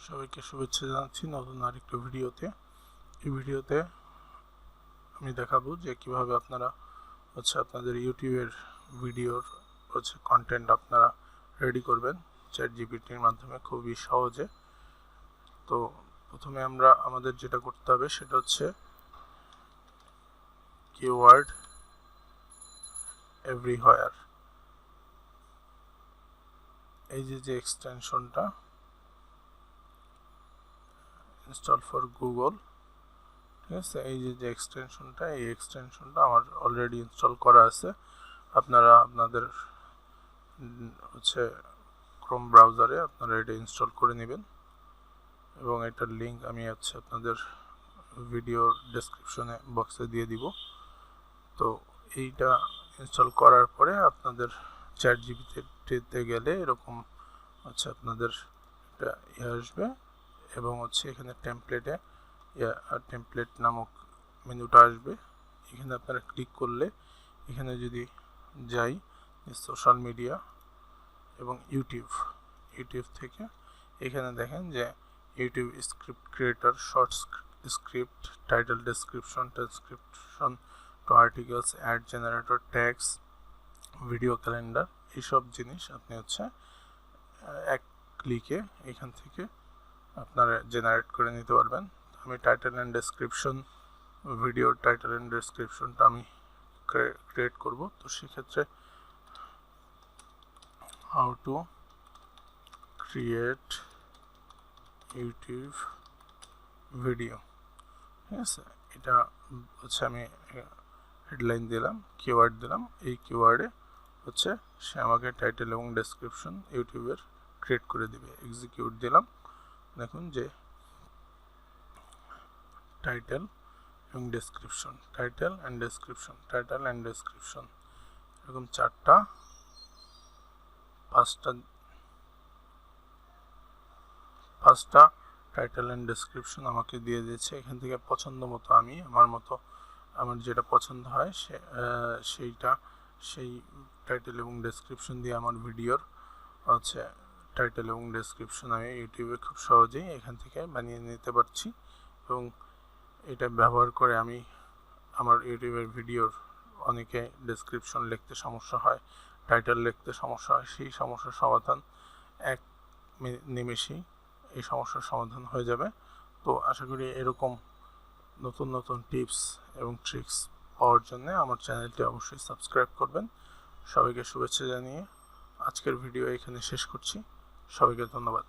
সবাইকে শুভেচ্ছা জানাচ্ছি নতুন আরেকটা ভিডিওতে। এই ভিডিওতে আমি দেখাবো যে কিভাবে আপনারা আপনাদের ইউটিউবের ভিডিওর কন্টেন্ট আপনারা রেডি করবেন চ্যাটজিপিটির মাধ্যমে খুবই সহজে। তো প্রথমে আমাদের যেটা করতে হবে সেটা হচ্ছে কিওয়ার্ড এভরিহোয়ার। এই যে এক্সটেনশনটা ইনস্টল ফর গুগল, ঠিক আছে, এই যে এক্সটেনশনটা, এই এক্সটেনশনটা আমার অলরেডি ইনস্টল করা আছে। আপনারা আপনাদের ক্রোম ব্রাউজারে আপনারা এটা ইনস্টল করে নেবেন এবং এটার লিঙ্ক আমি আপনাদের ভিডিওর ডেসক্রিপশনে বক্সে দিয়ে দিব। তো এইটা ইনস্টল করার পরে আপনাদের চ্যাটজিপিটিতে গেলে এরকম আপনাদের একটা আসবে এবং এখানে টেমপ্লেট নামক মেনুটা আসবে। এখানে আপনারা ক্লিক করলে এখানে যদি যাই সোশ্যাল মিডিয়া এবং ইউটিউব থেকে এখানে দেখেন যে YouTube script creator, shorts script, title description, transcription to articles, ad generator, tags, video calendar, এইসব জিনিস আপনি এক ক্লিকে এখান থেকে আপনারা জেনারেট করে নিতে পারবেন। আমি টাইটেল অ্যান্ড ডেসক্রিপশন, ভিডিওর টাইটেল অ্যান্ড ডেসক্রিপশনটা আমি ক্রিয়েট করব। তো সেক্ষেত্রে how to create YouTube video, ঠিক আছে, এটা আমি হেডলাইন দিলাম, কিওয়ার্ড দিলাম। এই কিওয়ার্ডে সে আমাকে টাইটেল এবং ডেসক্রিপশন ইউটিউবের ক্রিয়েট করে দিবে। এক্সিকিউট দিলাম। দেখুন যে টাইটেল এবং ডেসক্রিপশন, টাইটেল অ্যান্ড ডেসক্রিপশন এরকম পাঁচটা টাইটেল অ্যান্ড ডেসক্রিপশন আমাকে দিয়ে দিয়েছে। এখান থেকে পছন্দ মতো আমি আমার যেটা পছন্দ হয় সেই টাইটেল এবং ডেসক্রিপশন দিয়ে আমার ভিডিওর টাইটেল এবং ডেসক্রিপশন আমি ইউটিউবে খুব সহজেই এখান থেকে বানিয়ে নিতে পারছি। এবং এটা ব্যবহার করে আমি আমার ইউটিউবের ভিডিওর অনেকে ডেসক্রিপশন লিখতে সমস্যা হয়, টাইটেল লিখতে সমস্যা হয়, সেই সমস্যার সমাধান এক নিমেষেই এই সমস্যার সমাধান হয়ে যাবে। তো আশা করি এরকম নতুন টিপস এবং ট্রিক্স পাওয়ার জন্য আমার চ্যানেলটি অবশ্যই সাবস্ক্রাইব করবেন। সবাইকে শুভেচ্ছা জানিয়ে আজকের ভিডিও এখানে শেষ করছি। সবাইকে ধন্যবাদ।